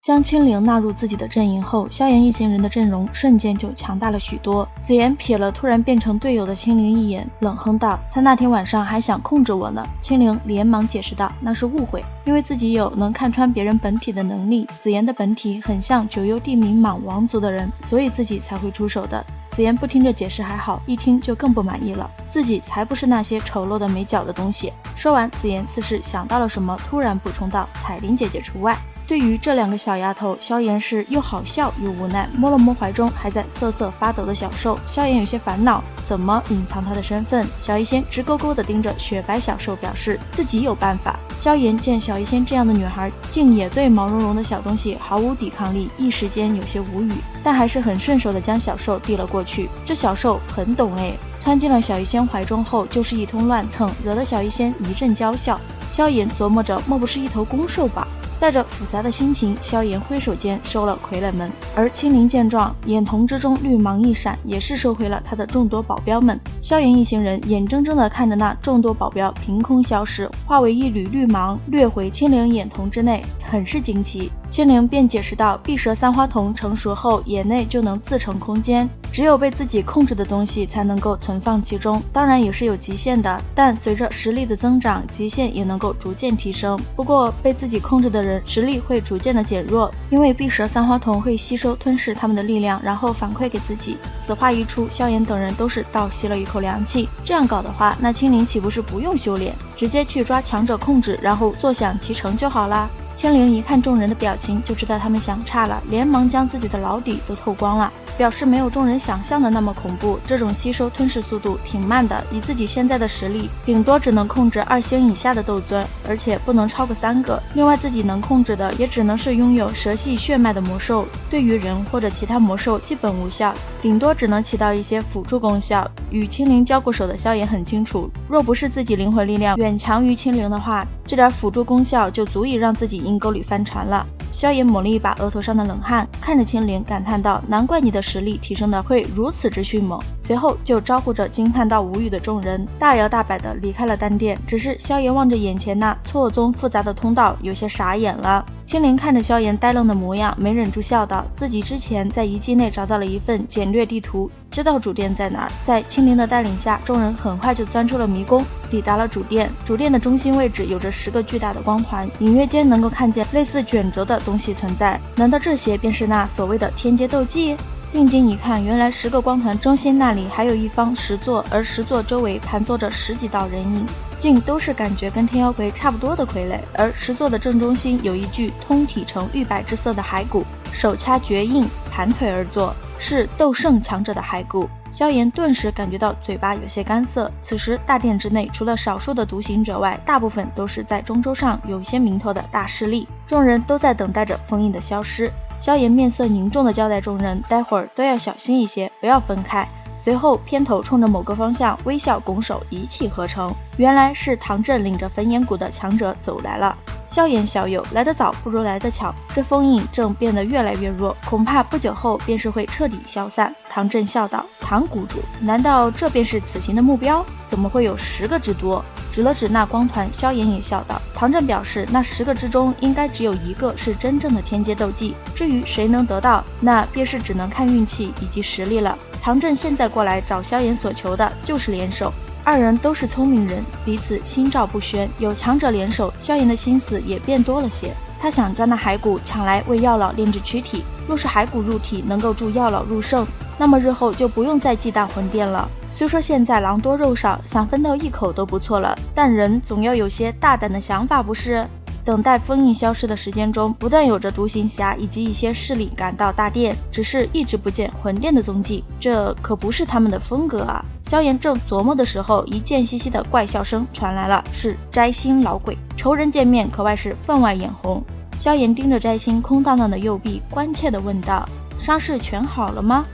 将青灵纳入自己的阵营后，萧炎一行人的阵容瞬间就强大了许多。紫妍瞥了突然变成队友的青灵一眼，冷哼道：“他那天晚上还想控制我呢。”青灵连忙解释道：“那是误会，因为自己有能看穿别人本体的能力，紫妍的本体很像九幽地冥蟒王族的人，所以自己才会出手的。”紫妍不听着解释还好，一听就更不满意了，自己才不是那些丑陋的没脚的东西。说完，紫妍似是想到了什么，突然补充道：“彩铃姐姐除外。”对于这两个小丫头，萧炎是又好笑又无奈，摸了摸怀中还在瑟瑟发抖的小兽，萧炎有些烦恼，怎么隐藏他的身份？小医仙直勾勾地盯着雪白小兽，表示自己有办法。萧炎见小医仙这样的女孩竟也对毛茸茸的小东西毫无抵抗力，一时间有些无语，但还是很顺手地将小兽递了过去。这小兽很懂窜进了小医仙怀中后就是一通乱蹭，惹得小医仙一阵娇笑。萧炎琢磨着，莫不是一头公兽吧？带着复杂的心情，萧炎挥手间收了傀儡们，而青灵见状，眼瞳之中绿芒一闪，也是收回了他的众多保镖们。萧炎一行人眼睁睁地看着那众多保镖凭空消失，化为一缕绿芒掠回青灵眼瞳之内，很是惊奇。青灵便解释道，碧蛇三花瞳成熟后，眼内就能自成空间，只有被自己控制的东西才能够存放其中，当然也是有极限的，但随着实力的增长，极限也能够逐渐提升。不过被自己控制的人实力会逐渐的减弱，因为碧蛇三花瞳会吸收吞噬他们的力量，然后反馈给自己。此话一出，萧炎等人都是倒吸了一口凉气。这样搞的话，那青灵岂不是不用修炼，直接去抓强者控制，然后坐享其成就好啦？青灵一看众人的表情，就知道他们想差了，连忙将自己的老底都透光了，表示没有众人想象的那么恐怖，这种吸收吞噬速度挺慢的，以自己现在的实力，顶多只能控制2星以下的斗尊，而且不能超过3个。另外自己能控制的也只能是拥有蛇系血脉的魔兽，对于人或者其他魔兽基本无效，顶多只能起到一些辅助功效。与青灵交过手的萧炎很清楚，若不是自己灵魂力量远强于青灵的话，这点辅助功效就足以让自己阴沟里翻船了。萧炎抹了一把额头上的冷汗，看着青灵感叹道：“难怪你的实力提升的会如此之迅猛。”随后就招呼着惊叹到无语的众人，大摇大摆地离开了丹殿。只是萧炎望着眼前那错综复杂的通道，有些傻眼了。青灵看着萧炎呆愣的模样，没忍住笑道：“自己之前在遗迹内找到了一份简略地图，知道主殿在哪儿。”在青灵的带领下，众人很快就钻出了迷宫，抵达了主殿。主殿的中心位置有着10个巨大的光环，隐约间能够看见类似卷轴的东西存在。难道这些便是那所谓的天阶斗技？定睛一看，原来10个光团中心那里还有一方石座，而石座周围盘坐着10几道人影，竟都是感觉跟天妖魁差不多的傀儡。而石座的正中心有一具通体呈玉白之色的骸骨，手掐绝印，盘腿而坐，是斗圣强者的骸骨。萧炎顿时感觉到嘴巴有些干涩。此时大殿之内，除了少数的独行者外，大部分都是在中州上有些名头的大势力，众人都在等待着封印的消失。萧炎面色凝重地交代众人，待会儿都要小心一些，不要分开。随后偏头冲着某个方向微笑拱手，一气呵成。原来是唐振领着焚炎谷的强者走来了。萧炎小友，来得早不如来得巧，这封印正变得越来越弱，恐怕不久后便是会彻底消散。唐振笑道：“唐谷主，难道这便是此行的目标？怎么会有10个之多？”指了指那光团，萧炎也笑道。唐振表示，那10个之中应该只有1个是真正的天阶斗技，至于谁能得到，那便是只能看运气以及实力了。唐振现在过来找萧炎所求的就是联手，二人都是聪明人，彼此心照不宣，有强者联手，萧炎的心思也变多了些。他想将那骸骨抢来为药老炼制躯体，若是骸骨入体能够助药老入圣，那么日后就不用再忌惮魂殿了。虽说现在狼多肉少，想分到一口都不错了，但人总要有些大胆的想法不是？等待封印消失的时间中，不断有着独行侠以及一些势力赶到大殿，只是一直不见魂殿的踪迹，这可不是他们的风格啊。萧炎正琢磨的时候，一贱兮兮的怪笑声传来了，是摘星老鬼。仇人见面可谓是分外眼红。萧炎盯着摘星空荡荡的右臂，关切地问道：“伤势全好了吗？”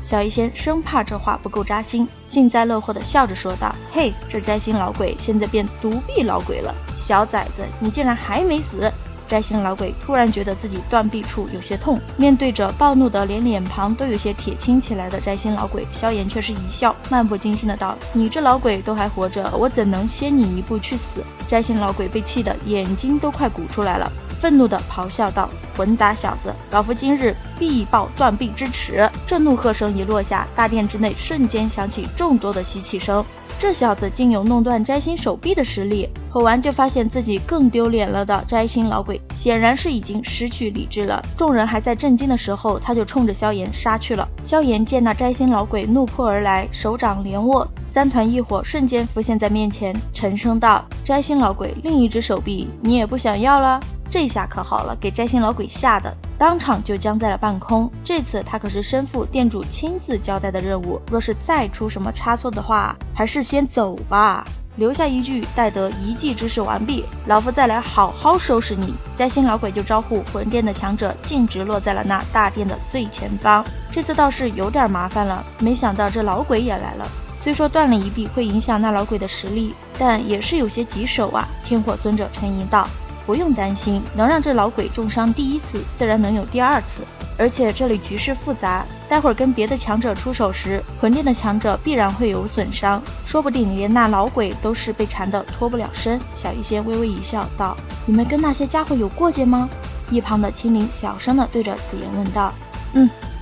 小医仙生怕这话不够扎心，幸灾乐祸地笑着说道：“嘿，这摘星老鬼现在变独臂老鬼了，小崽子，你竟然还没死！”摘星老鬼突然觉得自己断臂处有些痛，面对着暴怒的连脸庞都有些铁青起来的摘星老鬼，萧炎却是一笑，漫不经心的道：“你这老鬼都还活着，我怎能先你一步去死？”摘星老鬼被气得眼睛都快鼓出来了，愤怒地咆哮道：“混杂小子，老夫今日必报断臂之耻！”这怒喝声一落下，大殿之内瞬间响起众多的吸气声。这小子竟有弄断摘星手臂的实力！吼完就发现自己更丢脸了的摘星老鬼，显然是已经失去理智了。众人还在震惊的时候，他就冲着萧炎杀去了。萧炎见那摘星老鬼怒扑而来，手掌连握，三团异火瞬间浮现在面前，沉声道：“摘星老鬼，另一只手臂你也不想要了？”这下可好了，给摘星老鬼吓得当场就僵在了半空。这次他可是身负店主亲自交代的任务，若是再出什么差错的话，还是先走吧，留下一句待得一技之使完毕，老夫再来好好收拾你。摘星老鬼就招呼魂殿的强者径直落在了那大殿的最前方。这次倒是有点麻烦了，没想到这老鬼也来了。虽说断了一臂会影响那老鬼的实力，但也是有些棘手啊。天火尊者沉吟道：“不用担心，能让这老鬼重伤第一次，自然能有第二次。而且这里局势复杂，待会儿跟别的强者出手时，魂殿的强者必然会有损伤，说不定连那老鬼都是被缠得脱不了身。”小医仙微微一笑道：“你们跟那些家伙有过节吗？”一旁的青灵小声地对着紫妍问道：“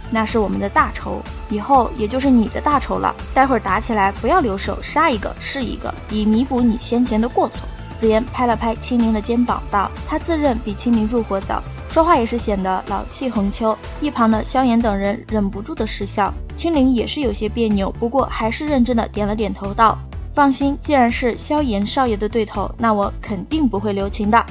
那是我们的大仇，以后也就是你的大仇了。待会儿打起来不要留手，杀一个是一个，以弥补你先前的过错。”紫妍拍了拍青灵的肩膀道：“他自认比青灵入伙早，说话也是显得老气横秋。”一旁的萧炎等人忍不住的失笑，青灵也是有些别扭，不过还是认真的点了点头道：“放心，既然是萧炎少爷的对头，那我肯定不会留情的。”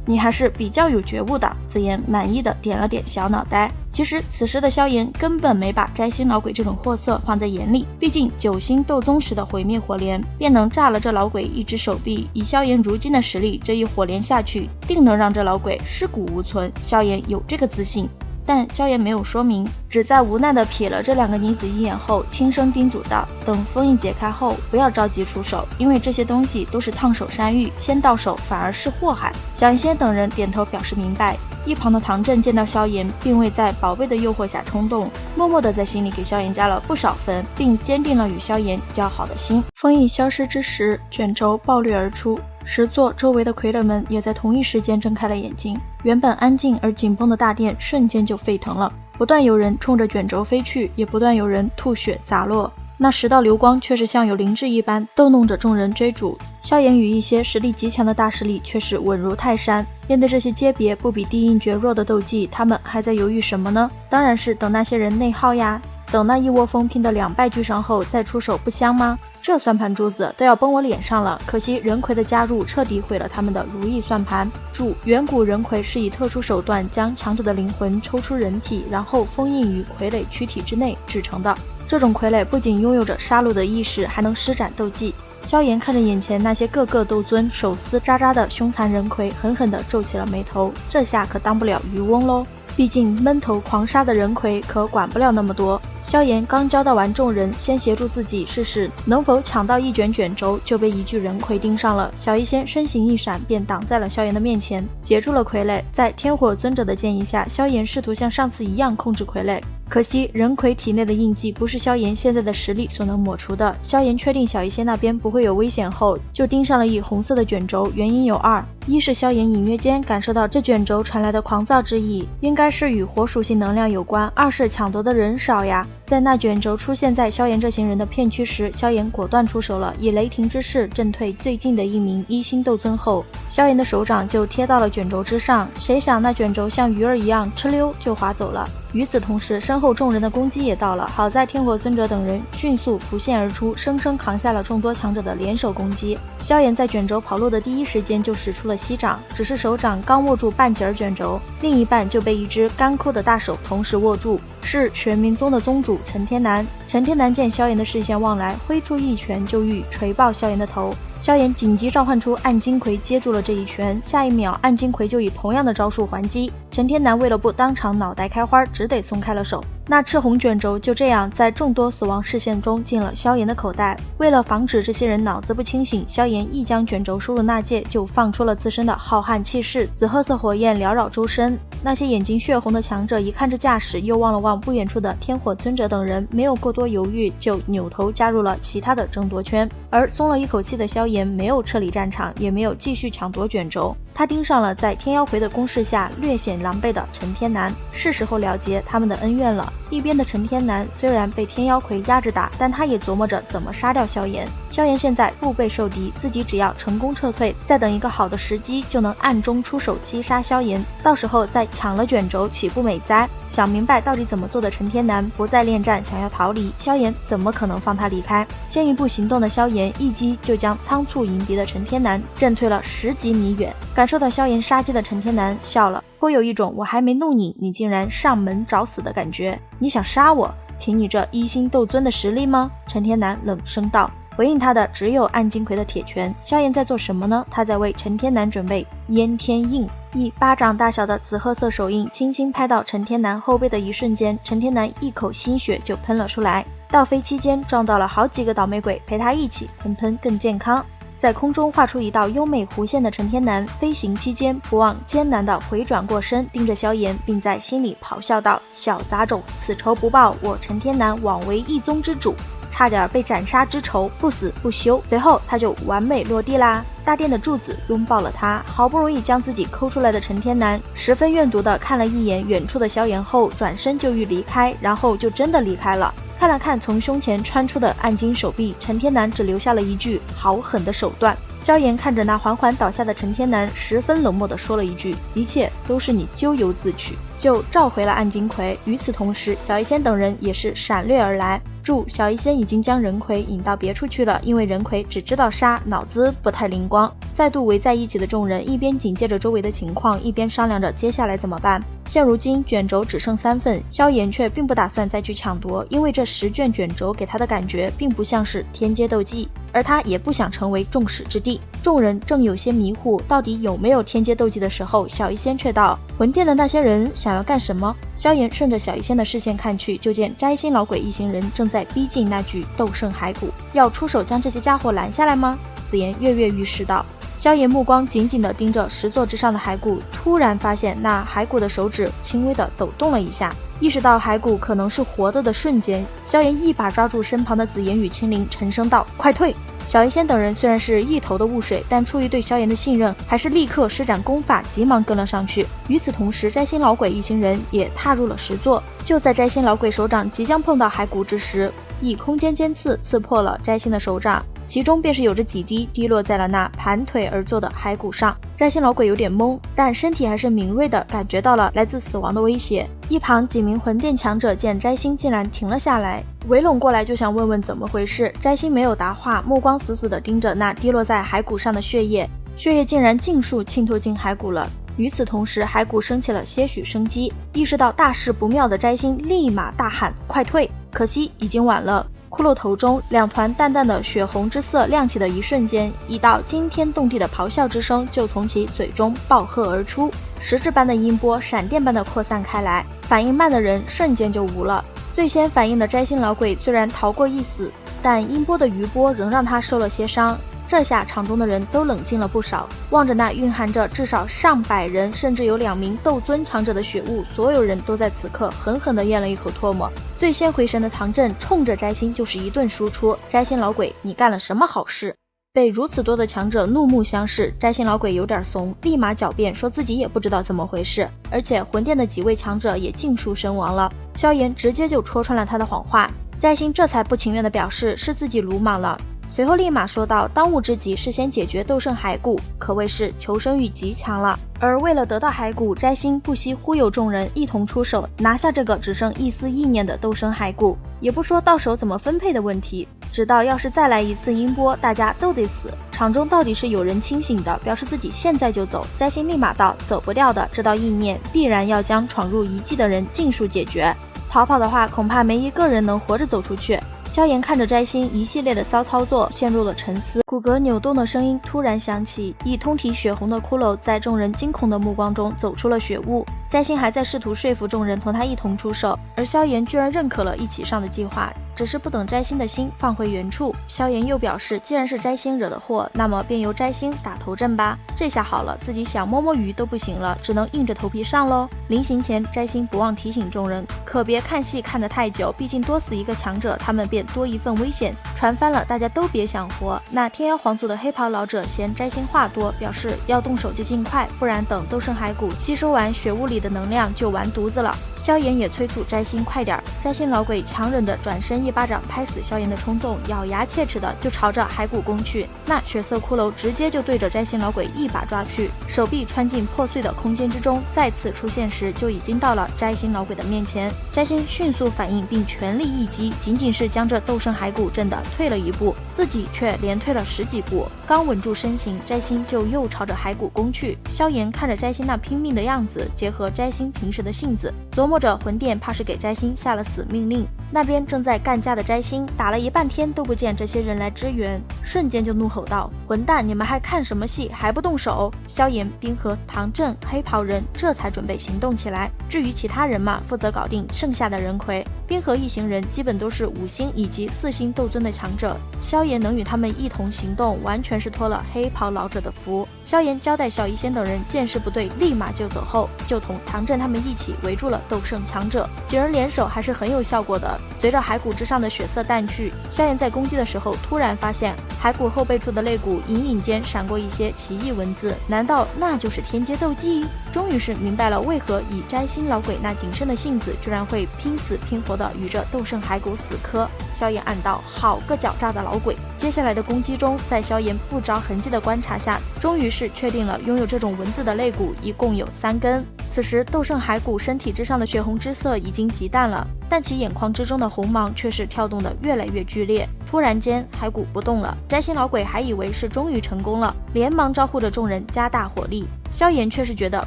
你还是比较有觉悟的。紫妍满意的点了点小脑袋。其实此时的萧炎根本没把摘星老鬼这种货色放在眼里，毕竟9星斗宗时的毁灭火莲便能炸了这老鬼一只手臂，以萧炎如今的实力，这一火莲下去定能让这老鬼尸骨无存，萧炎有这个自信。但萧炎没有说明，只在无奈地瞥了这2个女子一眼后，轻声叮嘱道：“等封印解开后，不要着急出手，因为这些东西都是烫手山芋，先到手反而是祸害。”小医仙等人点头表示明白。一旁的唐振见到萧炎并未在宝贝的诱惑下冲动，默默地在心里给萧炎加了不少分，并坚定了与萧炎交好的心。封印消失之时，卷轴暴掠而出，10座周围的傀儡们也在同一时间睁开了眼睛。原本安静而紧绷的大殿瞬间就沸腾了，不断有人冲着卷轴飞去，也不断有人吐血砸落。那10道流光却是像有灵智一般逗弄着众人追逐。萧炎与一些实力极强的大势力却是稳如泰山。面对这些阶别不比地印绝弱的斗技，他们还在犹豫什么呢？当然是等那些人内耗呀，等那一窝蜂拼得2败俱伤后再出手，不香吗？这算盘珠子都要崩我脸上了，可惜人魁的加入彻底毁了他们的如意算盘。注：远古人魁是以特殊手段将强者的灵魂抽出人体，然后封印于傀儡躯体之内制成的。这种傀儡不仅拥有着杀戮的意识，还能施展斗技。萧炎看着眼前那些个个斗尊手撕渣渣的凶残人魁，狠狠地皱起了眉头，这下可当不了渔翁喽。毕竟闷头狂杀的人魁可管不了那么多。萧炎刚交代完众人，先协助自己试试能否抢到一卷卷轴，就被一具人魁盯上了。小医仙身形一闪，便挡在了萧炎的面前，截住了傀儡。在天火尊者的建议下，萧炎试图像上次一样控制傀儡，可惜人魁体内的印记不是萧炎现在的实力所能抹除的。萧炎确定小医仙那边不会有危险后，就盯上了一红色的卷轴，原因有2：一是萧炎隐约间感受到这卷轴传来的狂躁之意，应该是与火属性能量有关；二是抢夺的人少呀。在那卷轴出现在萧炎这行人的片区时，萧炎果断出手了，以雷霆之势震退最近的一名1星斗尊后，萧炎的手掌就贴到了卷轴之上，谁想那卷轴像鱼儿一样哧溜就滑走了。与此同时，身后众人的攻击也到了，好在天火尊者等人迅速浮现而出，生生扛下了众多强者的联手攻击。萧炎在卷轴跑路的第一时间就使出了膝掌，只是手掌刚握住半截卷轴，另一半就被一只干枯的大手同时握住，是玄冥宗的宗主陈天南。陈天南见萧炎的视线望来，挥出一拳就欲锤爆萧炎的头。萧炎紧急召唤出暗金魁接住了这一拳，下一秒暗金魁就以同样的招数还击。陈天南为了不当场脑袋开花，只得松开了手。那赤红卷轴就这样在众多死亡视线中进了萧炎的口袋。为了防止这些人脑子不清醒，萧炎一将卷轴输入纳戒，就放出了自身的浩瀚气势，紫褐色火焰缭绕周身。那些眼睛血红的强者一看这架势，又望了望不远处的天火尊者等人，没有过多犹豫，就扭头加入了其他的争夺圈。而松了一口气的萧炎没有撤离战场，也没有继续抢夺卷轴，他盯上了在天妖魁的攻势下略显狼狈的陈天南，是时候了结他们的恩怨了。一边的陈天南虽然被天妖魁压着打，但他也琢磨着怎么杀掉萧炎。萧炎现在腹背受敌，自己只要成功撤退，再等一个好的时机，就能暗中出手击杀萧炎，到时候再抢了卷轴，岂不美哉？想明白到底怎么做的陈天南不再恋战，想要逃离，萧炎怎么可能放他离开？先一步行动的萧炎一击就将仓促迎敌的陈天南震退了10几米远。感受到萧炎杀机的陈天南笑了，颇有一种我还没弄你，你竟然上门找死的感觉。你想杀我，凭你这一星斗尊的实力吗？陈天南冷声道。回应他的只有暗金魁的铁拳。萧炎在做什么呢？他在为陈天南准备燕天印。一巴掌大小的紫褐色手印轻轻拍到陈天南后背的一瞬间，陈天南一口鲜血就喷了出来。倒飞期间撞到了好几个倒霉鬼，陪他一起喷喷更健康。在空中画出一道优美弧线的陈天南，飞行期间不忘艰难地回转过身，盯着萧炎，并在心里咆哮道：小杂种，此仇不报，我陈天南枉为一宗之主，差点被斩杀之仇，不死不休。随后他就完美落地啦。大殿的柱子拥抱了他，好不容易将自己抠出来的陈天南十分怨毒地看了一眼远处的萧炎后，转身就欲离开，然后就真的离开了。看了看从胸前穿出的暗金手臂，陈天南只留下了一句好狠的手段。萧炎看着那缓缓倒下的陈天南，十分冷漠地说了一句：一切都是你咎由自取，就召回了暗金魁。与此同时，小医仙等人也是闪掠而来。注：小医仙已经将任奎引到别处去了，因为任奎只知道杀，脑子不太灵光。再度围在一起的众人一边警戒着周围的情况，一边商量着接下来怎么办。现如今卷轴只剩3份，萧炎却并不打算再去抢夺，因为这10卷卷轴给他的感觉并不像是天阶斗技，而他也不想成为众矢之的。众人正有些迷糊，到底有没有天阶斗技的时候，小医仙却道：魂殿的那些人想要干什么？萧炎顺着小医仙的视线看去，就见摘星老鬼一行人正在逼近那具斗圣骸骨，要出手将这些家伙拦下来吗？紫妍跃跃欲试道。萧炎目光紧紧地盯着石座之上的骸骨，突然发现那骸骨的手指轻微地抖动了一下，意识到骸骨可能是活的瞬间，萧炎一把抓住身旁的紫妍与青灵，沉声道：快退！小医仙等人虽然是一头的雾水，但出于对萧炎的信任，还是立刻施展功法，急忙跟了上去。与此同时，摘星老鬼一行人也踏入了石座。就在摘星老鬼手掌即将碰到骸骨之时，以空间尖刺刺破了摘星的手掌，其中便是有着几滴滴落在了那盘腿而坐的骸骨上。摘星老鬼有点懵，但身体还是敏锐地感觉到了来自死亡的威胁。一旁几名魂殿强者见摘星竟然停了下来，围拢过来就想问问怎么回事。摘星没有答话，目光死死地盯着那滴落在骸骨上的血液，血液竟然尽数浸透进骸骨了。与此同时，骸骨升起了些许生机，意识到大事不妙的摘星立马大喊快退，可惜已经晚了。骷髅头中2团淡淡的血红之色亮起的一瞬间，一道惊天动地的咆哮之声就从其嘴中暴喝而出，实质般的音波闪电般的扩散开来，反应慢的人瞬间就无了。最先反应的摘星老鬼虽然逃过一死，但音波的余波仍让他受了些伤。这下场中的人都冷静了不少，望着那蕴含着至少上百人甚至有2名斗尊强者的血雾，所有人都在此刻狠狠地咽了一口唾沫。最先回神的唐振冲着摘星就是一顿输出：摘星老鬼，你干了什么好事？被如此多的强者怒目相视，摘星老鬼有点怂，立马狡辩说自己也不知道怎么回事，而且魂殿的几位强者也尽数身亡了。萧炎直接就戳穿了他的谎话，摘星这才不情愿地表示是自己鲁莽了，随后立马说道：当务之急是先解决斗圣骸骨，可谓是求生欲极强了。而为了得到骸骨，摘星不惜忽悠众人一同出手，拿下这个只剩一丝意念的斗圣骸骨，也不说到手怎么分配的问题，直到要是再来一次音波，大家都得死。场中到底是有人清醒的，表示自己现在就走。摘星立马道：走不掉的，这道意念必然要将闯入遗迹的人尽数解决，逃跑的话恐怕没一个人能活着走出去。萧炎看着摘星一系列的骚操作，陷入了沉思。骨骼扭动的声音突然响起，一通体血红的骷髅在众人惊恐的目光中走出了血雾。摘星还在试图说服众人同他一同出手，而萧炎居然认可了一起上的计划。只是不等摘星的心放回原处。萧炎又表示，既然是摘星惹的祸，那么便由摘星打头阵吧。这下好了，自己想摸摸鱼都不行了，只能硬着头皮上喽。临行前，摘星不忘提醒众人，可别看戏看得太久，毕竟多死一个强者，他们便多一份危险。船翻了，大家都别想活。那天妖皇族的黑袍老者嫌摘星话多，表示要动手就尽快，不然等斗圣骸骨吸收完血雾里的能量就完犊子了。萧炎也催促摘星快点。摘星老鬼强忍着转身一巴掌拍死萧炎的冲动，咬牙切齿的就朝着骸骨攻去。那血色骷髅直接就对着摘星老鬼一把抓去，手臂穿进破碎的空间之中，再次出现时就已经到了摘星老鬼的面前。摘星迅速反应并全力一击，仅仅是将这斗圣骸骨震得退了一步，自己却连退了10几步。刚稳住身形，摘星就又朝着骸骨攻去。萧炎看着摘星那拼命的样子，结合摘星平时的性子，琢磨着魂殿怕是给摘星下了死命令。那边正在干架的摘星打了一半天都不见这些人来支援，瞬间就怒吼道：混蛋，你们还看什么戏，还不动手？萧炎、冰河、唐振、黑袍人这才准备行动起来。至于其他人嘛，负责搞定剩下的人魁。冰河一行人基本都是5星以及4星斗尊的强者，萧炎能与他们一同行动，完全是托了黑袍老者的福。萧炎交代小医仙等人见势不对立马就走后，就同唐振他们一起围住了斗圣强者。几人联手还是很有效果的。随着骸骨之上的血色淡去，萧炎在攻击的时候突然发现骸骨后背处的肋骨隐隐间闪过一些奇异文字，难道那就是天阶斗技？终于是明白了为何以摘星老鬼那谨慎的性子，居然会拼死拼活的与这斗圣骸骨死磕。萧炎暗道，好个狡诈的老鬼。接下来的攻击中，在萧炎不着痕迹的观察下，终于是确定了拥有这种文字的肋骨一共有3根。此时斗圣骸骨身体之上的血红之色已经极淡了，但其眼眶之中的红芒却是跳动得越来越剧烈。突然间骸骨不动了，摘星老鬼还以为是终于成功了，连忙招呼着众人加大火力。萧炎却是觉得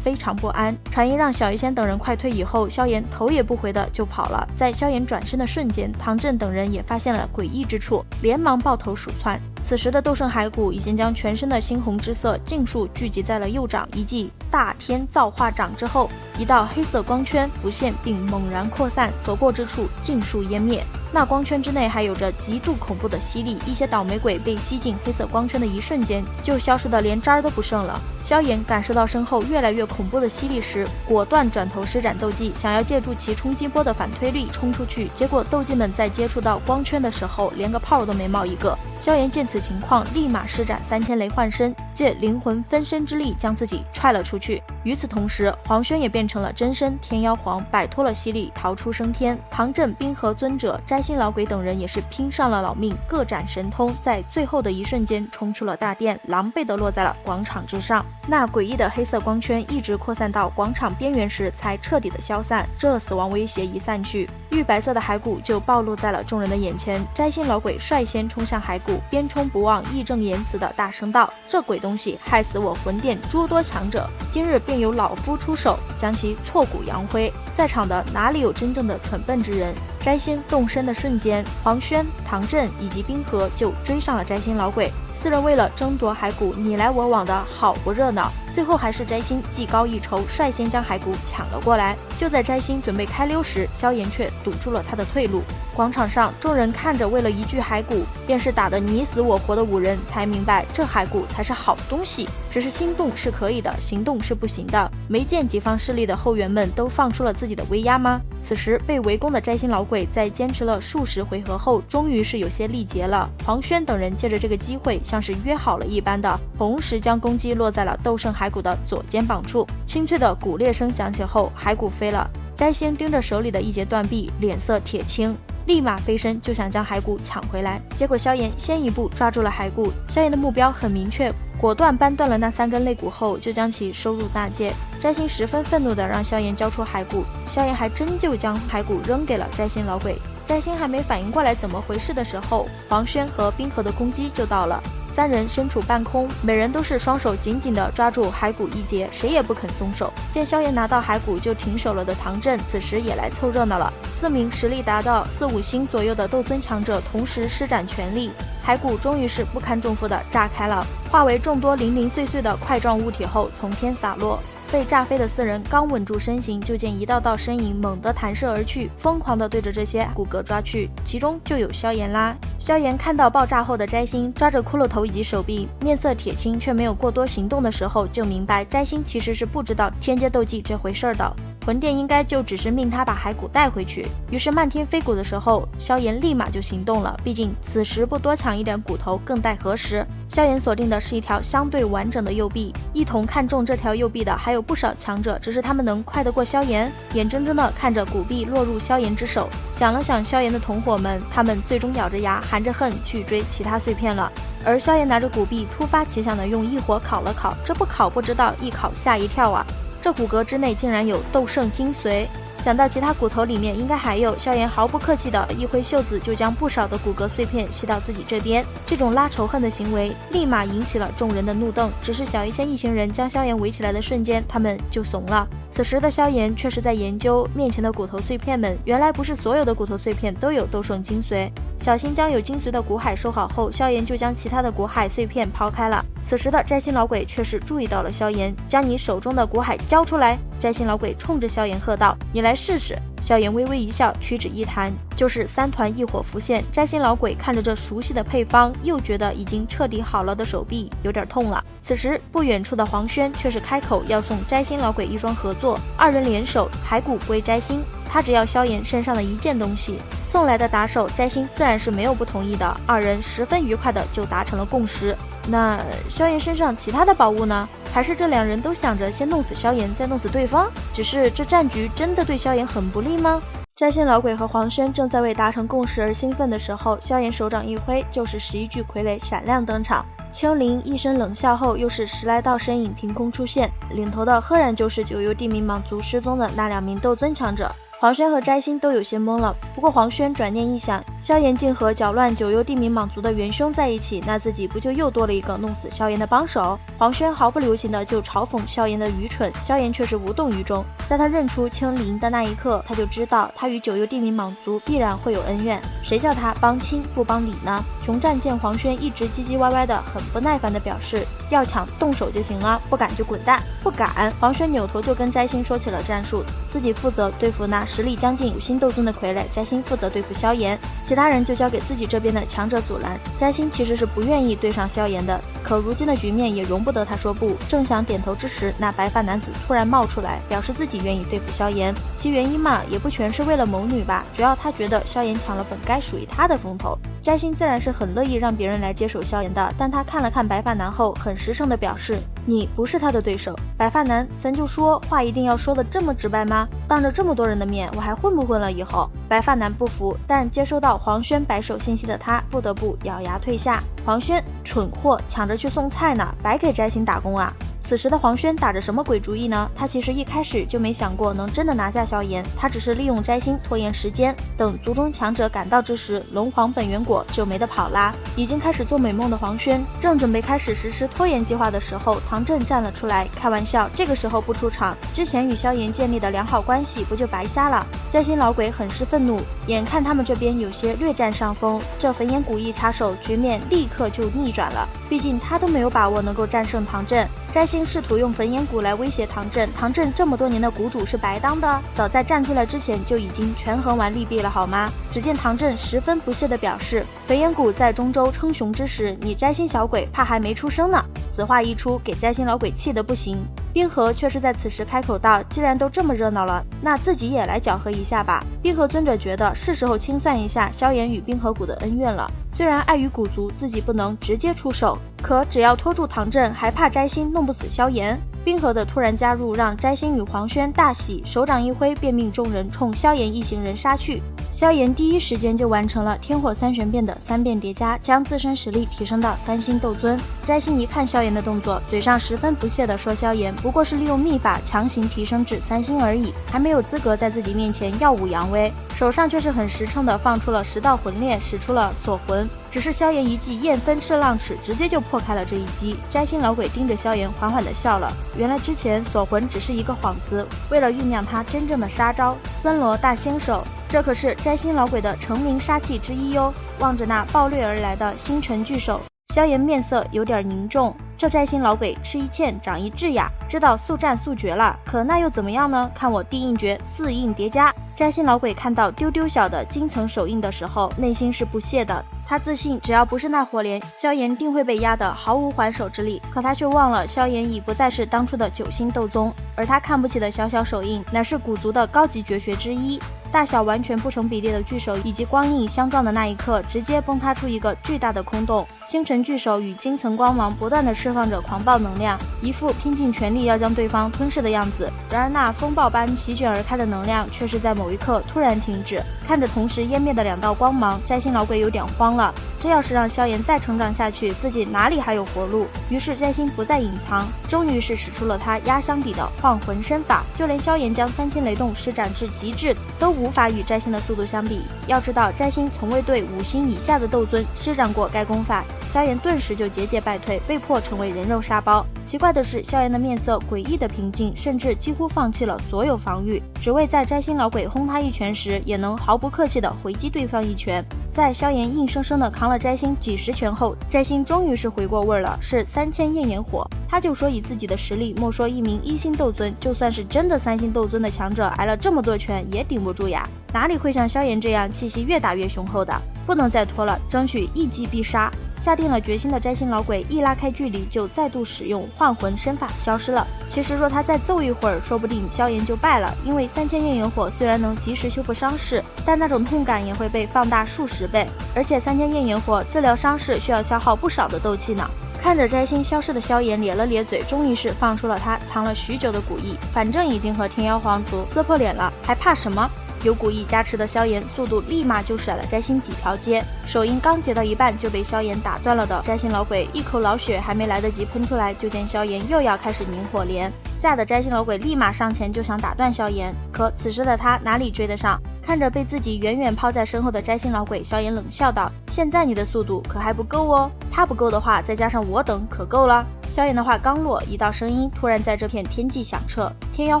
非常不安，传音让小医仙等人快退以后，萧炎头也不回的就跑了。在萧炎转身的瞬间，唐振等人也发现了诡异之处，连忙抱头鼠窜。此时的斗圣骸骨已经将全身的猩红之色尽数聚集在了右掌，一记大天造化掌之后，一道黑色光圈浮现并猛然扩散，所过之处尽数湮灭。那光圈之内还有着极度恐怖的吸力，一些倒霉鬼被吸进黑色光圈的一瞬间就消失的连渣儿都不剩了。萧炎感受到身后越来越恐怖的吸力时，果断转头施展斗技，想要借助其冲击波的反推力冲出去，结果斗技们在接触到光圈的时候连个泡都没冒一个。萧炎见此情况，立马施展3000雷幻身，借灵魂分身之力将自己踹了出去。与此同时，黄轩也变成了真身天妖皇，摆脱了吸力逃出升天。唐振、冰河尊者、摘星老鬼等人也是拼上了老命，各展神通，在最后的一瞬间冲出了大殿，狼狈地落在了广场之上。那诡异的黑色光圈一直扩散到广场边缘时才彻底的消散。这死亡威胁一散去，玉白色的骸骨就暴露在了众人的眼前。摘星老鬼率先冲向骸骨，边冲不忘义正言辞的大声道：这鬼东西害死我魂殿诸多强者，今日便由老夫出手将其挫骨扬灰。在场的哪里有真正的蠢笨之人？摘星动身的瞬间，黄轩、唐振以及冰河就追上了摘星老鬼，4人为了争夺骸骨你来我往的好不热闹。最后还是摘星技高一筹，率先将骸骨抢了过来。就在摘星准备开溜时，萧炎却堵住了他的退路。广场上，众人看着为了一具骸骨便是打得你死我活的5人，才明白这骸骨才是好东西。只是心动是可以的，行动是不行的。没见己方势力的后援们都放出了自己的威压吗？此时被围攻的摘星老鬼在坚持了数十回合后，终于是有些力竭了。黄轩等人借着这个机会，像是约好了一般的，同时将攻击落在了斗圣骸骨的左肩膀处。清脆的骨裂声响起后，骸骨飞了。摘星盯着手里的一截断臂，脸色铁青，立马飞身就想将骸骨抢回来。结果萧炎先一步抓住了骸骨，萧炎的目标很明确，果断扳断了那3根肋骨后，就将其收入大戒。摘星十分愤怒地让萧炎交出骸骨，萧炎还真就将骸骨扔给了摘星老鬼。摘星还没反应过来怎么回事的时候，黄轩和冰河的攻击就到了。3人身处半空，每人都是双手紧紧地抓住骸骨一截，谁也不肯松手。见萧炎拿到骸骨就停手了的唐振，此时也来凑热闹了。4名实力达到4、5星左右的斗尊强者同时施展全力，骸骨终于是不堪重负的炸开了，化为众多零零碎碎的块状物体后从天洒落。被炸飞的4人刚稳住身形，就见一道道身影猛地弹射而去，疯狂地对着这些骨骼抓去，其中就有萧炎啦。萧炎看到爆炸后的摘星抓着骷髅头以及手臂，面色铁青，却没有过多行动的时候，就明白摘星其实是不知道天阶斗技这回事的。魂殿应该就只是命他把骸骨带回去，于是漫天飞骨的时候，萧炎立马就行动了。毕竟此时不多抢一点骨头，更待何时？萧炎锁定的是一条相对完整的右臂，一同看中这条右臂的还有不少强者，只是他们能快得过萧炎？眼睁睁地看着骨臂落入萧炎之手，想了想萧炎的同伙们，他们最终咬着牙，含着恨去追其他碎片了。而萧炎拿着骨臂，突发奇想的用异火烤了烤，这不烤不知道，一烤吓一跳啊！这骨骼之内竟然有斗圣精髓，想到其他骨头里面应该还有，萧炎毫不客气的一挥袖子，就将不少的骨骼碎片吸到自己这边。这种拉仇恨的行为立马引起了众人的怒瞪，只是小医仙一行人将萧炎围起来的瞬间，他们就怂了。此时的萧炎却是在研究面前的骨头碎片们，原来不是所有的骨头碎片都有斗圣精髓。小心将有精髓的骨骸收好后，萧炎就将其他的骨骸碎片抛开了。此时的摘星老鬼却是注意到了萧炎，将你手中的骨骸交出来。摘星老鬼冲着萧炎喝道：“你来试试。”萧炎微微一笑，屈指一弹，就是3团异火浮现。摘星老鬼看着这熟悉的配方，又觉得已经彻底好了的手臂有点痛了。此时不远处的黄轩却是开口要送摘星老鬼一桩合作，2人联手，骸骨归摘星，他只要萧炎身上的一件东西。送来的打手摘星自然是没有不同意的，2人十分愉快的就达成了共识。那萧炎身上其他的宝物呢？还是这2人都想着先弄死萧炎再弄死对方？只是这战局真的对萧炎很不利吗？摘星老鬼和黄轩正在为达成共识而兴奋的时候，萧炎手掌一挥，就是11具傀儡闪亮登场。青灵一声冷笑后，又是10来道身影凭空出现，领头的赫然就是九幽地冥蟒族失踪的那2名斗尊强者。黄轩和摘星都有些懵了，不过黄轩转念一想，萧炎竟和搅乱九幽地冥蟒族的元凶在一起，那自己不就又多了一个弄死萧炎的帮手？黄轩毫不留情的就嘲讽萧炎的愚蠢，萧炎却是无动于衷。在他认出青灵的那一刻，他就知道他与九幽地冥蟒族必然会有恩怨，谁叫他帮亲不帮理呢？熊战见黄轩一直唧唧歪歪的，很不耐烦的表示，要抢动手就行了，不敢就滚蛋。不敢！黄轩扭头就跟摘星说起了战术，自己负责对付那实力将近5星斗尊的傀儡，摘星负责对付萧炎，其他人就交给自己这边的强者阻拦。摘星其实是不愿意对上萧炎的，可如今的局面也容不得他说不。正想点头之时，那白发男子突然冒出来，表示自己愿意对付萧炎。其原因嘛，也不全是为了谋女吧，主要他觉得萧炎抢了本该属于他的风头。摘星自然是很乐意让别人来接手萧炎的，但他看了看白发男后，很实诚的表示，你不是他的对手。白发男，咱就说话一定要说的这么直白吗？当着这么多人的面，我还混不混了以后？白发男不服，但接收到黄轩摆手信息的他，不得不咬牙退下。黄轩，蠢货，抢着去送菜呢，白给摘星打工啊！此时的黄轩打着什么鬼主意呢？他其实一开始就没想过能真的拿下萧炎，他只是利用摘星拖延时间，等族中强者赶到之时，龙皇本源果就没得跑啦。已经开始做美梦的黄轩，正准备开始实施拖延计划的时候，唐振站了出来，开玩笑，这个时候不出场，之前与萧炎建立的良好关系不就白瞎了？摘星老鬼很是愤怒，眼看他们这边有些略占上风，这焚炎谷一插手，局面立刻就逆转了。毕竟他都没有把握能够战胜唐振。摘星试图用焚炎谷来威胁唐振，唐振这么多年的谷主是白当的，早在站出来之前就已经权衡完利弊了好吗？只见唐振十分不屑地表示，焚炎谷在中州称雄之时，你摘星小鬼怕还没出生呢。此话一出，给摘星老鬼气得不行。冰河却是在此时开口道，既然都这么热闹了，那自己也来搅和一下吧。冰河尊者觉得是时候清算一下萧炎与冰河谷的恩怨了。虽然碍于谷族自己不能直接出手，可只要拖住唐振，还怕摘星弄不死萧炎。冰河的突然加入让摘星与黄轩大喜，手掌一挥便命众人冲萧炎一行人杀去。萧炎第一时间就完成了天火三玄变的3变叠加，将自身实力提升到3星斗尊。摘星一看萧炎的动作，嘴上十分不屑地说，萧炎不过是利用秘法强行提升至3星而已，还没有资格在自己面前耀武扬威。手上却是很实诚地放出了10道魂裂，使出了锁魂。只是萧炎一记燕分赤浪尺，直接就破开了这一击。摘星老鬼盯着萧炎缓缓地笑了，原来之前锁魂只是一个幌子，为了酝酿他真正的杀招森罗大星手，这可是摘星老鬼的成名杀器之一哟。望着那暴掠而来的星辰巨手，萧炎面色有点凝重，这摘星老鬼吃一堑长一智呀，知道速战速决了，可那又怎么样呢？看我第一绝4印叠加。摘星老鬼看到丢丢小的金层手印的时候，内心是不屑的。他自信只要不是那火莲，萧炎定会被压得毫无还手之力，可他却忘了萧炎已不再是当初的9星斗宗，而他看不起的小小手印乃是古族的高级绝学之一。大小完全不成比例的巨手以及光印相撞的那一刻，直接崩塌出一个巨大的空洞。星辰巨手与金层光芒不断的释放着狂暴能量，一副拼尽全力要将对方吞噬的样子。然而那风暴般席卷而开的能量却是在某一刻突然停止。看着同时湮灭的2道光芒，摘星老鬼有点慌了。这要是让萧炎再成长下去，自己哪里还有活路？于是摘星不再隐藏，终于是使出了他压箱底的晃魂身法。就连萧炎将3000雷动施展至极致，都无法与摘星的速度相比。要知道，摘星从未对5星以下的斗尊施展过该功法，萧炎顿时就节节败退，被迫成为人肉沙包。奇怪的是，萧炎的面色诡异的平静，甚至几乎放弃了所有防御，只为在摘星老鬼轰他一拳时，也能毫不客气地回击对方一拳。在萧炎硬生生地扛了摘星几十拳后，摘星终于是回过味儿了，是3000焰炎火。他就说以自己的实力，莫说一名1星斗尊，就算是真的3星斗尊的强者，挨了这么多拳也顶不住呀，哪里会像萧炎这样气息越打越雄厚的？不能再拖了，争取一击必杀。下定了决心的摘星老鬼一拉开距离，就再度使用幻魂身法消失了。其实若他再揍一会儿，说不定萧炎就败了，因为3000焰炎火虽然能及时修复伤势，但那种痛感也会被放大数十倍，而且3000焰炎火治疗伤势需要消耗不少的斗气呢。看着摘星消失的萧炎咧了咧嘴，终于是放出了他藏了许久的古意，反正已经和天妖皇族撕破脸了，还怕什么？有古意加持的萧炎速度立马就甩了摘星几条街，手印刚结到一半就被萧炎打断了的摘星老鬼一口老血还没来得及喷出来，就见萧炎又要开始凝火莲，吓得摘星老鬼立马上前就想打断萧炎，可此时的他哪里追得上？看着被自己远远抛在身后的摘星老鬼，萧炎冷笑道：现在你的速度可还不够哦，他不够的话再加上我等可够了。萧炎的话刚落，一道声音突然在这片天际响彻，天妖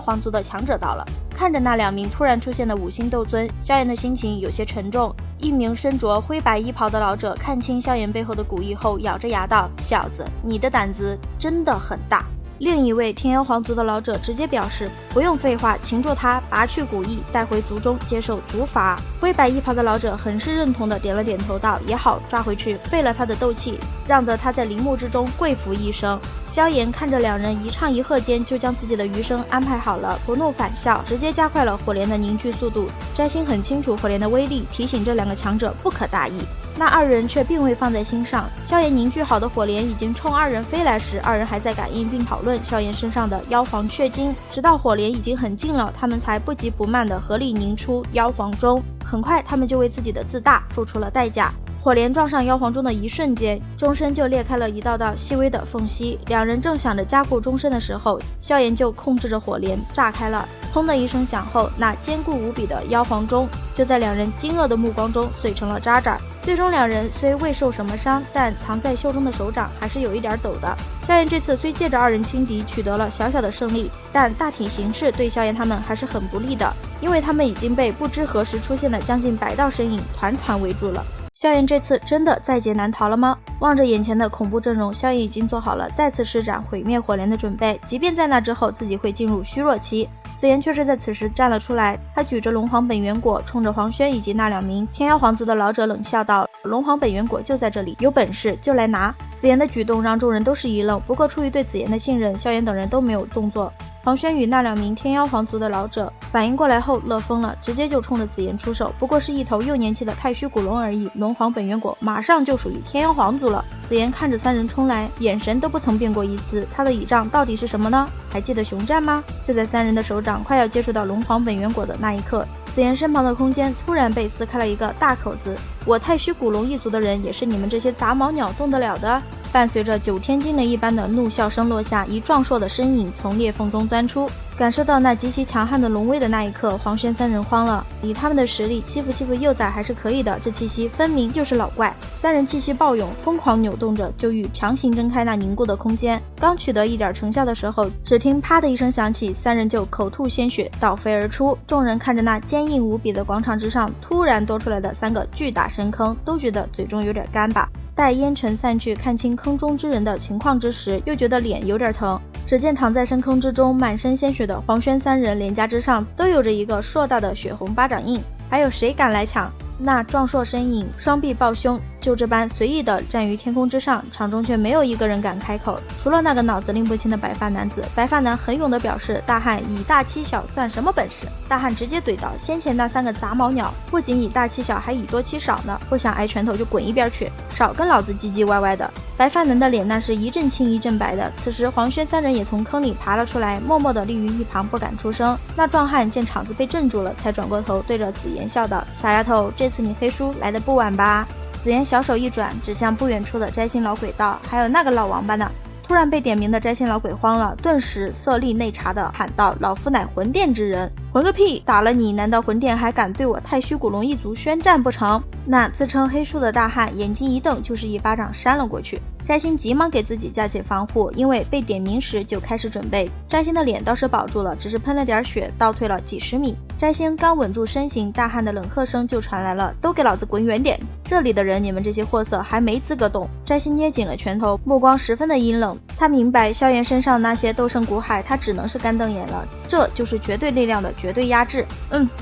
皇族的强者到了。看着那2名突然出现的5星斗尊，萧炎的心情有些沉重。一名身着灰白衣袍的老者看清萧炎背后的古意后，咬着牙道：小子，你的胆子真的很大。另一位天妖皇族的老者直接表示：不用废话，擒住他，拔去古意，带回族中接受族罚。灰白衣袍的老者很是认同的点了点头道：也好，抓回去废了他的斗气，让得他在陵墓之中跪服一生。萧炎看着2人一唱一和间就将自己的余生安排好了，不怒反笑，直接加快了火莲的凝聚速度。摘星很清楚火莲的威力，提醒这2个强者不可大意。那2人却并未放在心上。萧炎凝聚好的火莲已经冲2人飞来时，2人还在感应并讨论萧炎身上的妖皇血晶，直到火莲已经很近了，他们才不急不慢地合力凝出妖皇钟。很快他们就为自己的自大付出了代价。火莲撞上妖皇钟的一瞬间，钟身就裂开了一道道细微的缝隙。2人正想着加固钟身的时候，萧炎就控制着火莲炸开了。砰的一声响后，那坚固无比的妖皇钟就在2人惊愕的目光中碎成了渣渣。最终2人虽未受什么伤，但藏在袖中的手掌还是有一点抖的。萧炎这次虽借着2人轻敌取得了小小的胜利，但大体形势对萧炎他们还是很不利的，因为他们已经被不知何时出现的将近100道身影团团围住了。萧炎这次真的在劫难逃了吗？望着眼前的恐怖阵容，萧炎已经做好了再次施展毁灭火莲的准备，即便在那之后自己会进入虚弱期。紫妍却是在此时站了出来，他举着龙皇本源果，冲着黄轩以及那2名天妖皇族的老者冷笑道：龙皇本源果就在这里，有本事就来拿。紫妍的举动让众人都是一愣，不过出于对紫妍的信任，萧炎等人都没有动作。黄轩与那2名天妖皇族的老者反应过来后乐疯了，直接就冲着紫妍出手，不过是一头又年轻的太虚古龙而已，龙皇本源果马上就属于天妖皇族了。紫妍看着3人冲来，眼神都不曾变过一丝，他的倚仗到底是什么呢？还记得熊战吗？就在3人的手掌快要接触到龙皇本源果的那一刻，紫妍身旁的空间突然被撕开了一个大口子。我太虚古龙一族的人也是你们这些杂毛鸟动得了的？伴随着9天惊雷一般的怒笑声落下，一壮硕的身影从裂缝中钻出。感受到那极其强悍的龙威的那一刻，黄轩3人慌了。以他们的实力欺负幼崽还是可以的，这气息分明就是老怪。3人气息暴涌，疯狂扭动着，就欲强行挣开那凝固的空间。刚取得一点成效的时候，只听啪的一声响起，3人就口吐鲜血倒飞而出。众人看着那坚硬无比的广场之上突然多出来的3个巨大深坑，都觉得嘴中有点干巴。待烟尘散去，看清坑中之人的情况之时，又觉得脸有点疼。只见躺在深坑之中满身鲜血的黄轩三人，脸颊之上都有着一个硕大的血红巴掌印。还有谁敢来抢？那壮硕身影，双臂抱胸，就这般随意地站于天空之上，场中却没有一个人敢开口，除了那个脑子拎不清的白发男子。白发男很勇地表示，大汉以大欺小算什么本事？大汉直接怼道，先前那3个杂毛鸟不仅以大欺小，还以多欺少呢，不想挨拳头就滚一边去，少跟老子唧唧歪歪的。白发男的脸那是一阵青一阵白的。此时黄轩三人也从坑里爬了出来，默默地立于一旁不敢出声。那壮汉见场子被镇住了，才转过头对着紫妍笑道，小丫头，这次你黑叔来得不晚吧？紫妍小手一转，指向不远处的摘星老鬼道，还有那个老王八呢。突然被点名的摘星老鬼慌了，顿时色厉内查的喊道，老夫乃魂殿之人。魂个屁，打了你，难道魂殿还敢对我太虚古龙一族宣战不成？那自称黑叔的大汉眼睛一瞪，就是一巴掌扇了过去。摘星急忙给自己架起防护，因为被点名时就开始准备。摘星的脸倒是保住了，只是喷了点血，倒退了几十米。摘星刚稳住身形，大汉的冷喝声就传来了，都给老子滚远点！这里的人，你们这些货色还没资格动。摘星捏紧了拳头，目光十分的阴冷。他明白萧炎身上那些斗圣骨海，他只能是干瞪眼了，这就是绝对力量的绝对压制。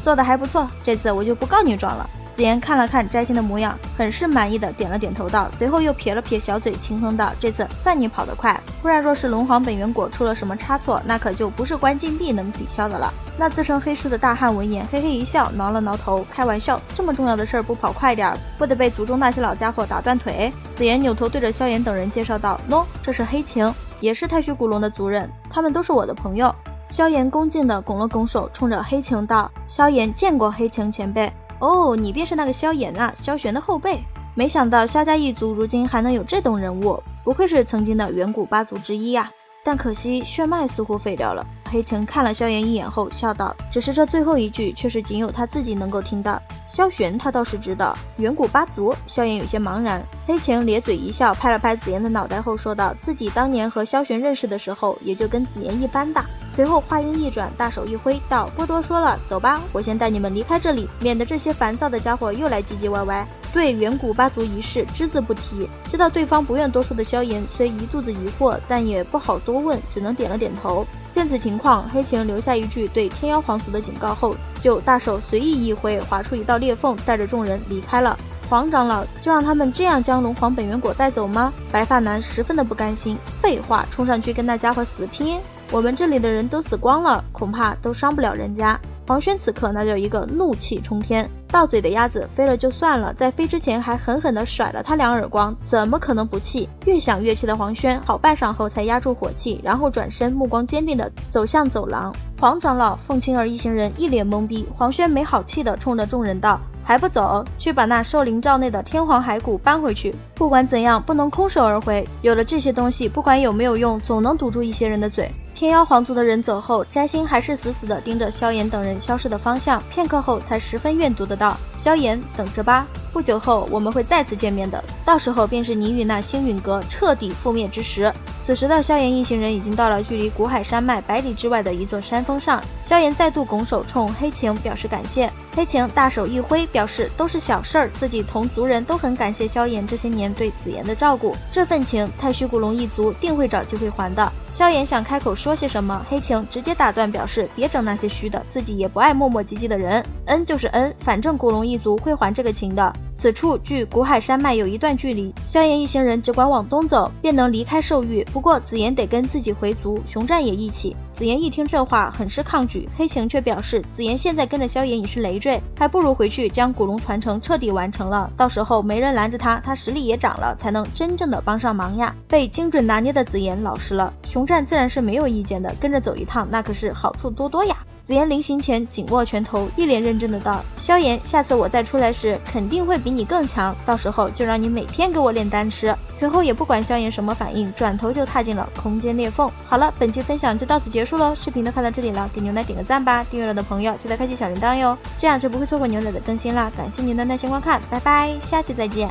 做得还不错，这次我就不告你状了。紫妍看了看摘星的模样，很是满意的点了点头道，随后又撇了撇小嘴，轻哼道，这次算你跑得快，不然若是龙皇本源果出了什么差错，那可就不是关禁闭能抵消的了。那自称黑叔的大汉闻言嘿嘿一笑，挠了挠头，开玩笑，这么重要的事儿不跑快点，不得被族中那些老家伙打断腿？紫妍扭头对着萧炎等人介绍道，喏，这是黑晴，也是太虚古龙的族人，他们都是我的朋友。萧炎恭敬地拱了拱手，冲着黑晴道，萧炎见过黑晴前辈。哦，你便是那个萧炎啊，萧玄的后辈。没想到萧家一族如今还能有这等人物，不愧是曾经的远古8族之一啊。但可惜血脉似乎废掉了。黑晴看了萧炎一眼后笑道，只是这最后一句却是仅有他自己能够听到。萧玄他倒是知道远古8族，萧炎有些茫然。黑晴咧嘴一笑，拍了拍紫妍的脑袋后说道，自己当年和萧玄认识的时候也就跟紫妍一般大。随后话音一转，大手一挥道，不多说了，走吧，我先带你们离开这里，免得这些烦躁的家伙又来唧唧歪歪。对远古8族一事只字不提。知道对方不愿多说的萧炎虽一肚子疑惑，但也不好多问，只能点了点头。见此情况，黑晴留下一句对天妖皇族的警告后，就大手随意一挥，划出一道裂缝，带着众人离开了。黄长老就让他们这样将龙皇本源果带走吗？白发男十分的不甘心。废话，冲上去跟那家伙死拼，我们这里的人都死光了，恐怕都伤不了人家。黄轩此刻那叫一个怒气冲天，到嘴的鸭子飞了就算了，在飞之前还狠狠地甩了他2耳光，怎么可能不气？越想越气的黄轩好半晌后才压住火气，然后转身目光坚定地走向走廊。黄长老、凤青儿一行人一脸懵逼，黄轩没好气地冲着众人道，还不走，去把那兽灵罩内的天皇骸骨搬回去，不管怎样不能空手而回，有了这些东西不管有没有用，总能堵住一些人的嘴。天妖皇族的人走后，摘星还是死死地盯着萧炎等人消失的方向，片刻后才十分怨毒的道，萧炎等着吧，不久后我们会再次见面的，到时候便是你与那星陨阁彻底覆灭之时。此时的萧炎一行人已经到了距离古海山脉100里之外的一座山峰上，萧炎再度拱手冲黑晴表示感谢。黑晴大手一挥，表示都是小事儿，自己同族人都很感谢萧炎这些年对紫妍的照顾，这份情太虚古龙一族定会找机会还的。萧炎想开口说些什么，黑晴直接打断，表示别整那些虚的，自己也不爱磨磨唧唧的人，恩就是恩，反正古龙一族会还这个情的。此处距古海山脉有一段距离，萧炎一行人只管往东走，便能离开兽域。不过紫妍得跟自己回族，熊战也一起。紫妍一听这话很是抗拒，黑晴却表示紫妍现在跟着萧炎已是累赘，还不如回去将古龙传承彻底完成了，到时候没人拦着他，他实力也长了，才能真正的帮上忙呀。被精准拿捏的紫妍老实了，熊战自然是没有意见的，跟着走一趟那可是好处多多呀。紫妍临行前紧握拳头，一脸认真的道，萧炎，下次我再出来时肯定会比你更强，到时候就让你每天给我炼丹吃。随后也不管萧炎什么反应，转头就踏进了空间裂缝。好了，本期分享就到此结束喽，视频都看到这里了，给牛奶点个赞吧，订阅了的朋友记得开启小铃铛哟，这样就不会错过牛奶的更新啦。感谢您的耐心观看，拜拜，下期再见。